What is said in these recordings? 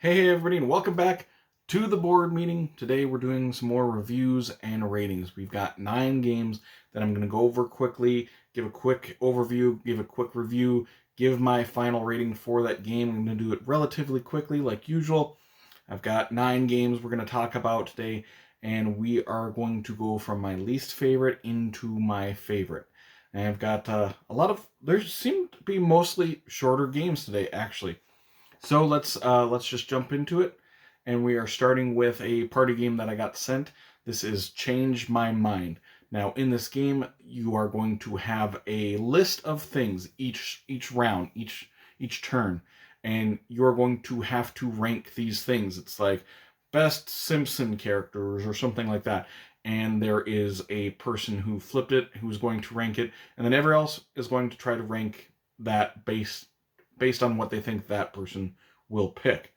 Hey everybody, and welcome back to the board meeting. Today we're doing some more reviews and ratings. We've got 9 games that I'm going to go over quickly, give a quick overview, give a quick review, give my final rating for that game. I'm going to do it relatively quickly like usual. I've got 9 games we're going to talk about today, and we are going to go from my least favorite into my favorite. And I've got there seem to be mostly shorter games today, actually. So let's just jump into it, and we are starting with a party game that I got sent. This is Change My Mind. Now, in this game, you are going to have a list of things each round, each turn, and you are going to have to rank these things. It's like best Simpson characters or something like that. And there is a person who flipped it who's going to rank it, and then everyone else is going to try to rank that based on what they think that person will pick.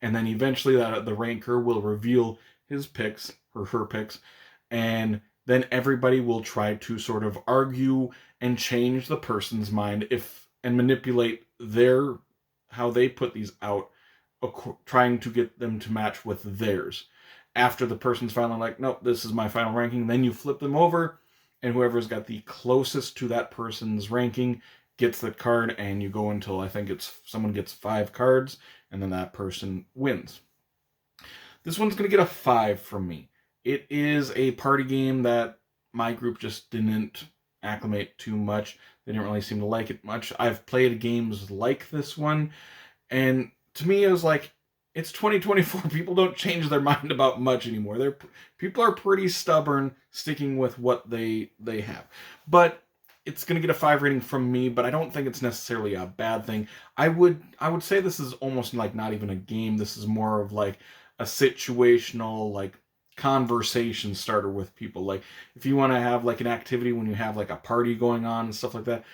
And then eventually the ranker will reveal his picks, or her picks, and then everybody will try to sort of argue and change the person's mind and manipulate how they put these out, trying to get them to match with theirs. After the person's finally like, nope, this is my final ranking, then you flip them over, and whoever's got the closest to that person's ranking gets the card, and you go until I think someone gets 5 cards, and then that person wins. This one's going to get a 5 from me. It is a party game that my group just didn't acclimate too much. They didn't really seem to like it much. I've played games like this one, and to me it was like, it's 2024. People don't change their mind about much anymore. People are pretty stubborn, sticking with what they have. But it's going to get a 5 rating from me, but I don't think it's necessarily a bad thing. I would say this is almost like not even a game. This is more of like a situational, like, conversation starter with people. Like, if you want to have like an activity when you have like a party going on and stuff like that,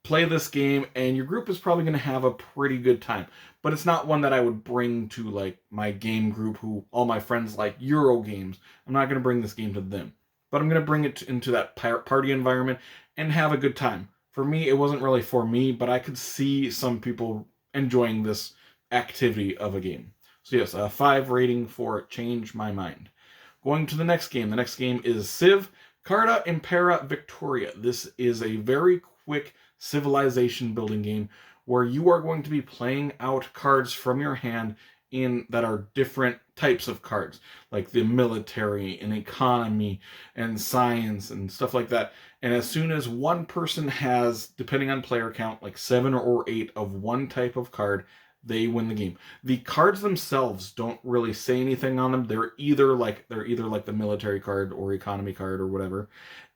play this game and your group is probably going to have a pretty good time. But it's not one that I would bring to like my game group, who all my friends like Euro games. I'm not going to bring this game to them, but I'm going to bring it into that party environment and have a good time. For me, it wasn't really for me, but I could see some people enjoying this activity of a game. So yes, a 5 rating for Change My Mind. Going to the next game. The next game is Civ, Carta, Impera, Victoria. This is a very quick civilization building game where you are going to be playing out cards from your hand that are different types of cards, like the military and economy and science and stuff like that. And as soon as one person has, depending on player count, like 7 or 8 of one type of card, they win the game. The cards themselves don't really say anything on them. They're either like the military card or economy card or whatever.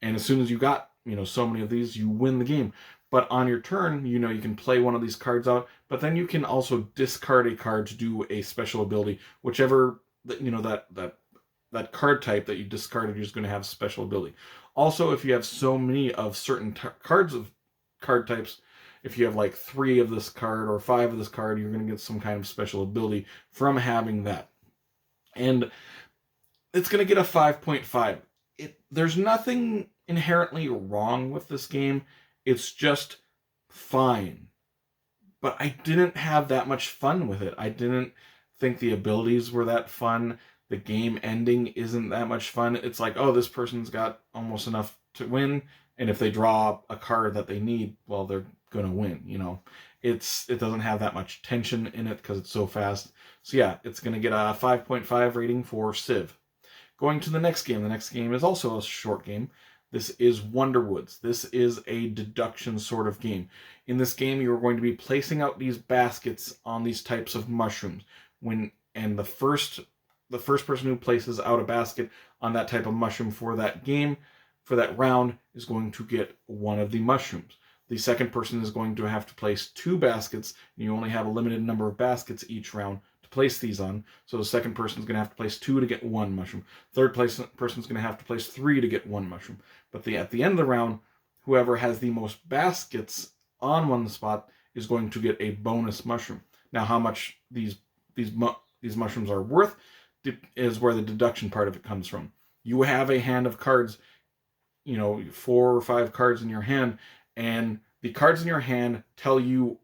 And as soon as you got, so many of these, you win the game. But on your turn, you can play one of these cards out, but then you can also discard a card to do a special ability. Whichever, that card type that you discarded is going to have special ability. Also, if you have so many of certain card types, if you have like 3 of this card or 5 of this card, you're going to get some kind of special ability from having that. And it's going to get a 5.5. There's nothing inherently wrong with this game. It's just fine. But I didn't have that much fun with it. I didn't think the abilities were that fun. The game ending isn't that much fun. It's like, oh, this person's got almost enough to win, and if they draw a card that they need, well, they're gonna win. It doesn't have that much tension in it because it's so fast. So yeah, it's gonna get a 5.5 rating for Civ. Going to the next game. The next game is also a short game. This is Wonderwoods. This is a deduction sort of game. In this game, you are going to be placing out these baskets on these types of mushrooms. The first person who places out a basket on that type of mushroom for that game, for that round, is going to get one of the mushrooms. The second person is going to have to place 2 baskets, and you only have a limited number of baskets each round to place these on. So the second person is going to have to place 2 to get 1 mushroom. Third person is going to have to place 3 to get 1 mushroom. But at the end of the round, whoever has the most baskets on one spot is going to get a bonus mushroom. Now, how much these mushrooms are worth is where the deduction part of it comes from. You have a hand of cards, 4 or 5 cards in your hand, and the cards in your hand tell you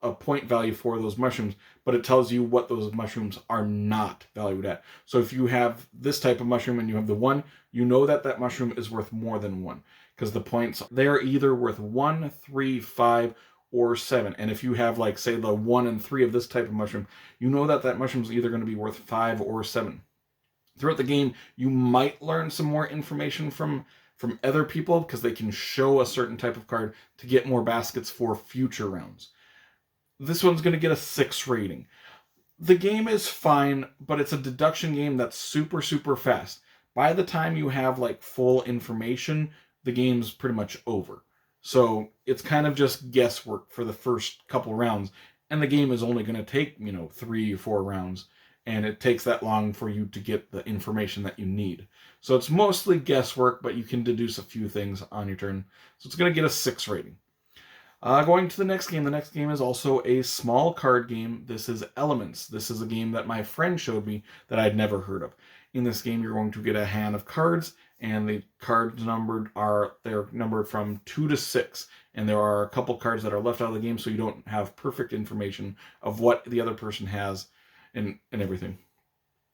a point value for those mushrooms, but it tells you what those mushrooms are not valued at. So if you have this type of mushroom and you have the 1, you know that that mushroom is worth more than 1, because the points, they're either worth 1, 3, 5, or 7. And if you have, like, say, the 1 and 3 of this type of mushroom, you know that that mushroom is either going to be worth 5 or 7. Throughout the game, you might learn some more information from other people, because they can show a certain type of card to get more baskets for future rounds. This one's going to get a 6 rating. The game is fine, but it's a deduction game that's super, super fast. By the time you have, like, full information, the game's pretty much over. So it's kind of just guesswork for the first couple rounds, and the game is only going to take, 3 or 4 rounds, and it takes that long for you to get the information that you need. So it's mostly guesswork, but you can deduce a few things on your turn. So it's going to get a 6 rating. Going to the next game. The next game is also a small card game. This is Elements. This is a game that my friend showed me that I'd never heard of. In this game, you're going to get a hand of cards, and the cards they're numbered from 2 to 6. And there are a couple cards that are left out of the game, so you don't have perfect information of what the other person has and everything.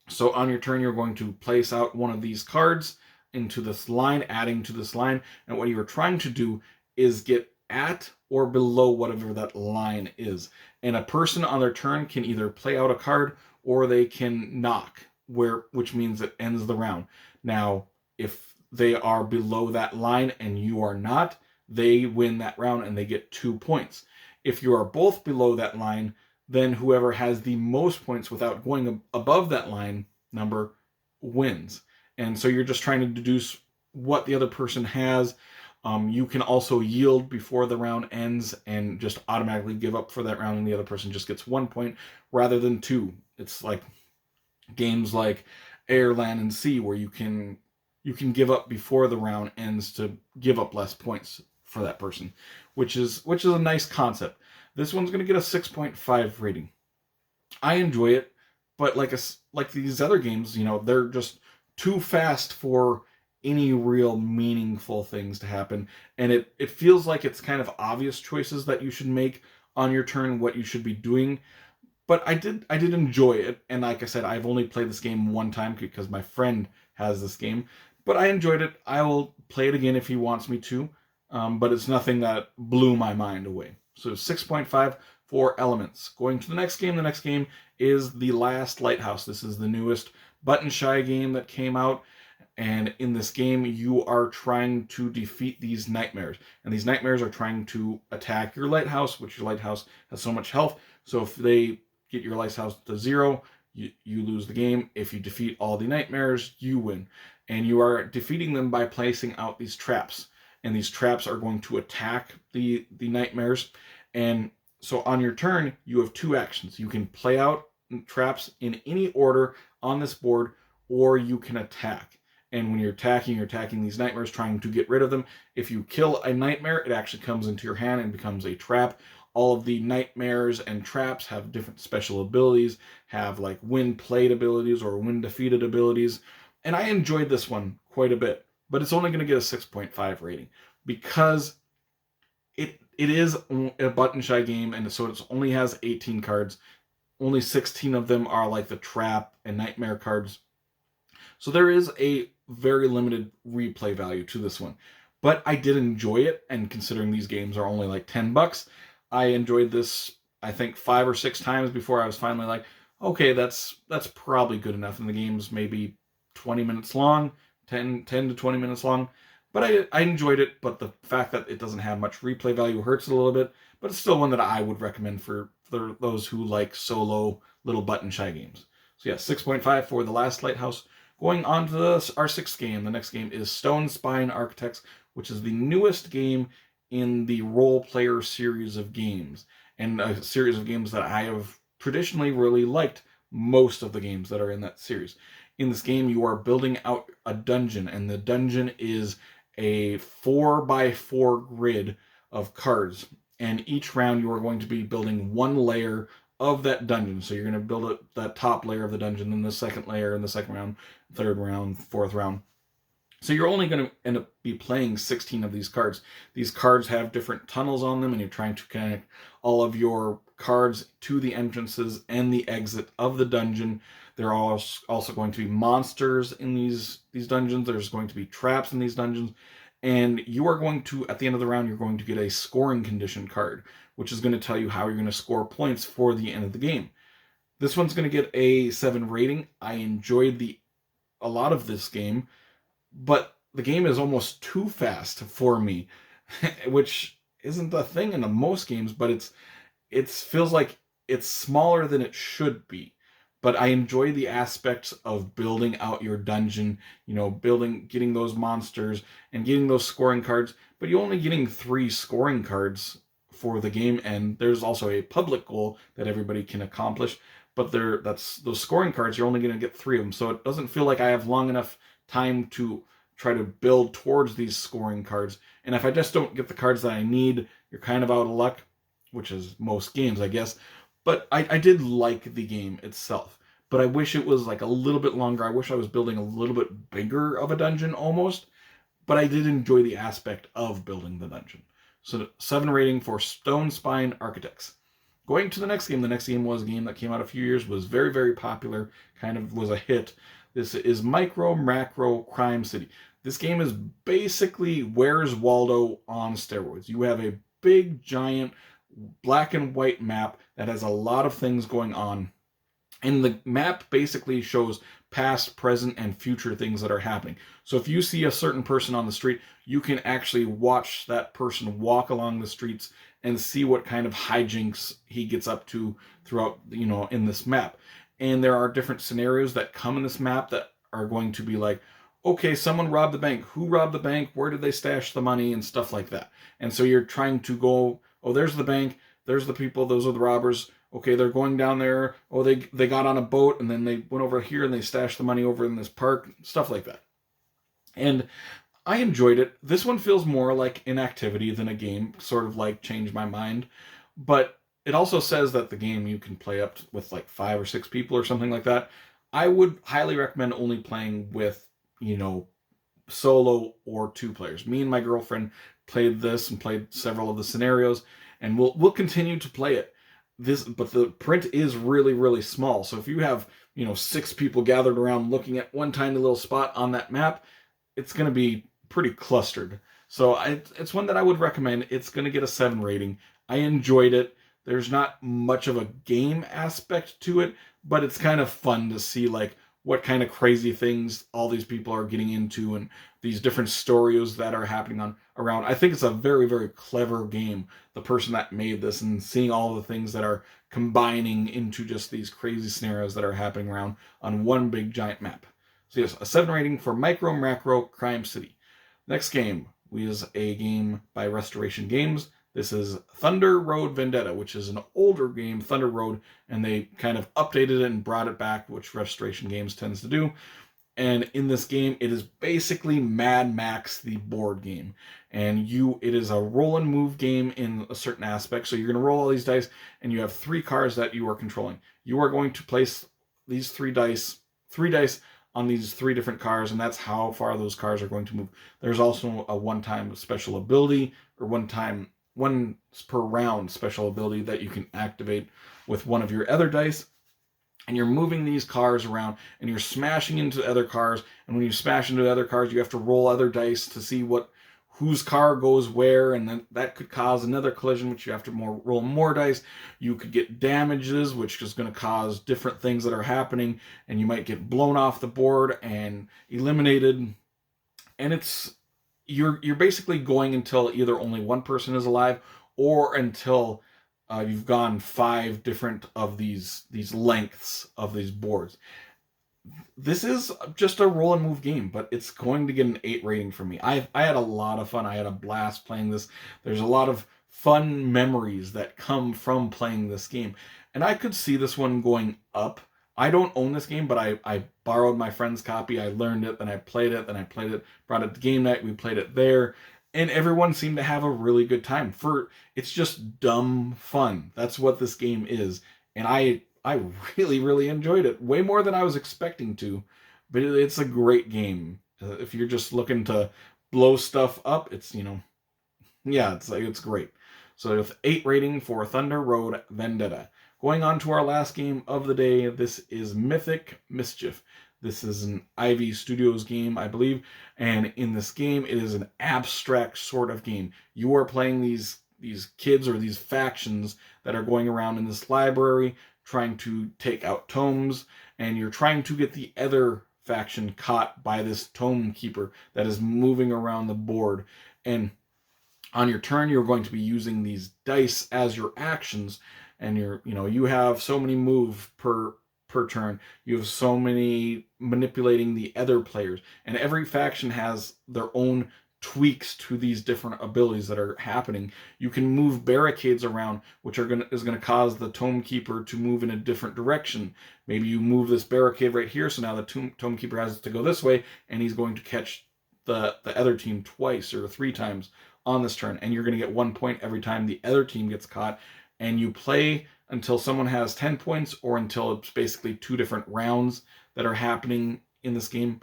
So on your turn, you're going to place out one of these cards into this line, adding to this line. And what you're trying to do is get at or below whatever that line is. And a person on their turn can either play out a card or they can knock, which means it ends the round. Now, if they are below that line and you are not, they win that round and they get 2 points. If you are both below that line, then whoever has the most points without going above that line number wins. And so you're just trying to deduce what the other person has. You can also yield before the round ends and just automatically give up for that round, and the other person just gets 1 point rather than 2. It's like games like Air, Land, and Sea, where you can give up before the round ends to give up less points for that person, which is a nice concept. This one's going to get a 6.5 rating. I enjoy it, but like these other games, they're just too fast for any real meaningful things to happen. And it feels like it's kind of obvious choices that you should make on your turn, what you should be doing. But I did enjoy it. And like I said, I've only played this game one time because my friend has this game. But I enjoyed it. I will play it again if he wants me to. But it's nothing that blew my mind away. So 6.5 for Elements. Going to the next game. The next game is The Last Lighthouse. This is the newest button shy game that came out. And in this game, you are trying to defeat these nightmares. And these nightmares are trying to attack your lighthouse, which your lighthouse has so much health. So if they get your lighthouse to 0, you lose the game. If you defeat all the nightmares, you win. And you are defeating them by placing out these traps. And these traps are going to attack the nightmares. And so on your turn, you have 2 actions. You can play out traps in any order on this board, or you can attack. And when you're attacking these nightmares, trying to get rid of them. If you kill a nightmare, it actually comes into your hand and becomes a trap. All of the nightmares and traps have different special abilities, have like win played abilities or win defeated abilities. And I enjoyed this one quite a bit, but it's only going to get a 6.5 rating because it is a button shy game, and so it only has 18 cards. Only 16 of them are like the trap and nightmare cards. So there is a very limited replay value to this one. But I did enjoy it, and considering these games are only like $10, I enjoyed this, I think, 5 or 6 times before I was finally like, okay, that's probably good enough. And the game's maybe 20 minutes long, 10 to 20 minutes long. But I enjoyed it, but the fact that it doesn't have much replay value hurts it a little bit. But it's still one that I would recommend for those who like solo little button shy games. So yeah, 6.5 for The Last Lighthouse. Going on to our 6th game. The next game is Stonespine Architects, which is the newest game in the role player series of games, and a series of games that I have traditionally really liked most of the games that are in that series. In this game, you are building out a dungeon, and the dungeon is a 4x4 grid of cards. And each round, you are going to be building one layer of that dungeon. So you're going to build that top layer of the dungeon, then the second layer in the second round, third round, fourth round. So you're only going to end up be playing 16 of these cards. These cards have different tunnels on them, and you're trying to connect all of your cards to the entrances and the exit of the dungeon. There are also going to be monsters in these dungeons. There's going to be traps in these dungeons. And you are going to, at the end of the round, you're going to get a scoring condition card, which is going to tell you how you're going to score points for the end of the game. This one's going to get a 7 rating. I enjoyed a lot of this game, but the game is almost too fast for me, which isn't a thing in most games, but it feels like it's smaller than it should be. But I enjoy the aspects of building out your dungeon, getting those monsters and getting those scoring cards. But you're only getting 3 scoring cards for the game, and there's also a public goal that everybody can accomplish. But those scoring cards, you're only going to get 3 of them. So it doesn't feel like I have long enough time to try to build towards these scoring cards. And if I just don't get the cards that I need, you're kind of out of luck, which is most games, I guess. But I did like the game itself. But I wish it was like a little bit longer. I wish I was building a little bit bigger of a dungeon almost. But I did enjoy the aspect of building the dungeon. So 7 rating for Stonespine Architects. Going to the next game. The next game was a game that came out a few years, was very, very popular, kind of was a hit. This is MicroMacro Crime City. This game is basically Where's Waldo on steroids. You have a big, giant, black and white map that has a lot of things going on. And the map basically shows past, present, and future things that are happening. So if you see a certain person on the street, you can actually watch that person walk along the streets and see what kind of hijinks he gets up to throughout, in this map. And there are different scenarios that come in this map that are going to be like, okay, someone robbed the bank. Who robbed the bank? Where did they stash the money? And stuff like that. And so you're trying to go, oh, there's the bank. There's the people. Those are the robbers. Okay, they're going down there. Oh, they got on a boat and then they went over here and they stashed the money over in this park. Stuff like that. And I enjoyed it. This one feels more like an activity than a game, sort of like Change My Mind. But it also says that the game you can play up with like 5 or 6 people or something like that. I would highly recommend only playing with, solo or 2 players. Me and my girlfriend played this and played several of the scenarios, and we'll continue to play it. But the print is really, really small. So if you have, 6 people gathered around looking at one tiny little spot on that map, it's going to be pretty clustered. So it's one that I would recommend. It's going to get a 7 rating. I enjoyed it. There's not much of a game aspect to it, but it's kind of fun to see like what kind of crazy things all these people are getting into and these different stories that are happening around. I think it's a very, very clever game, the person that made this, and seeing all the things that are combining into just these crazy scenarios that are happening around on one big giant map. So yes, a 7 rating for MicroMacro Crime City. Next game is a game by Restoration Games. This is Thunder Road Vendetta, which is an older game, Thunder Road, and they kind of updated it and brought it back, which Restoration Games tends to do. And in this game, it is basically Mad Max, the board game. And it is a roll and move game in a certain aspect. So you're going to roll all these dice, and you have 3 cards that you are controlling. You are going to place these 3 dice on these 3 different cards, and that's how far those cards are going to move. There's also a one-time special ability, or one per round special ability that you can activate with one of your other dice. And you're moving these cars around and you're smashing into other cars. And when you smash into other cars, you have to roll other dice to see whose car goes where. And then that could cause another collision, which you have to roll more dice. You could get damages, which is going to cause different things that are happening. And you might get blown off the board and eliminated. And you're basically going until either only one person is alive or until you've gone 5 different of these lengths of these boards. This is just a roll and move game, but it's going to get an 8 rating from me. I had a lot of fun. I had a blast playing this. There's a lot of fun memories that come from playing this game. And I could see this one going up. I don't own this game, but I borrowed my friend's copy. I learned it, then I played it, brought it to game night, we played it there, and everyone seemed to have a really good time. It's just dumb fun. That's what this game is. And I really, really enjoyed it. Way more than I was expecting to. But it's a great game. If you're just looking to blow stuff up, it's great. So with 8 rating for Thunder Road Vendetta. Going on to our last game of the day, this is Mythic Mischief. This is an Ivy Studios game, I believe, and in this game, it is an abstract sort of game. You are playing these kids or these factions that are going around in this library trying to take out tomes, and you're trying to get the other faction caught by this tome keeper that is moving around the board. And on your turn, you're going to be using these dice as your actions, and you have so many move per turn. You have so many manipulating the other players, and every faction has their own tweaks to these different abilities that are happening. You can move barricades around, which is gonna cause the tome keeper to move in a different direction. Maybe you move this barricade right here, so now the tome keeper has to go this way, and he's going to catch the other team twice or 3 times on this turn, and you're going to get 1 point every time the other team gets caught. And you play until someone has 10 points, or until it's basically 2 different rounds that are happening in this game.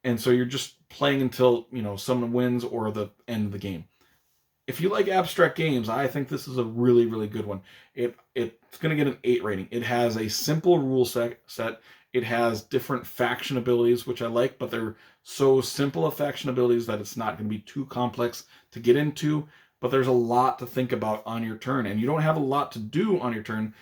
And so you're just playing until someone wins or the end of the game. If you like abstract games, I think this is a really, really good one. It's going to get an 8 rating. It has a simple rule set. It has different faction abilities, which I like, but they're so simple of faction abilities that it's not going to be too complex to get into. But there's a lot to think about on your turn, and you don't have a lot to do on your turn,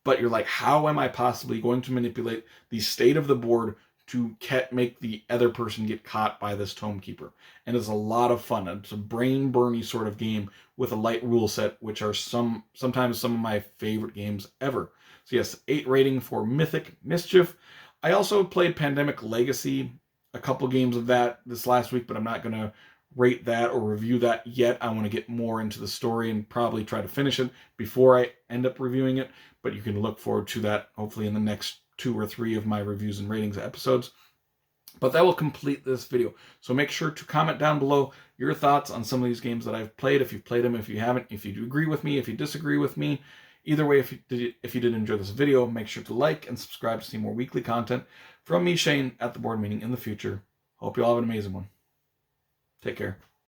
but you're like, how am I possibly going to manipulate the state of the board to make the other person get caught by this tome keeper? And it's a lot of fun. It's a brain burny sort of game with a light rule set, which are sometimes some of my favorite games ever. So yes, 8 rating for Mythic Mischief. I also played Pandemic Legacy, a couple games of that this last week, but I'm not going to rate that or review that yet. I want to get more into the story and probably try to finish it before I end up reviewing it, but you can look forward to that hopefully in the next 2 or 3 of my reviews and ratings episodes. But that will complete this video. So make sure to comment down below your thoughts on some of these games that I've played, if you've played them, if you haven't, if you do agree with me, if you disagree with me. Either way, if you did enjoy this video, make sure to like and subscribe to see more weekly content from me, Shane, at the board meeting in the future. Hope you all have an amazing one. Take care.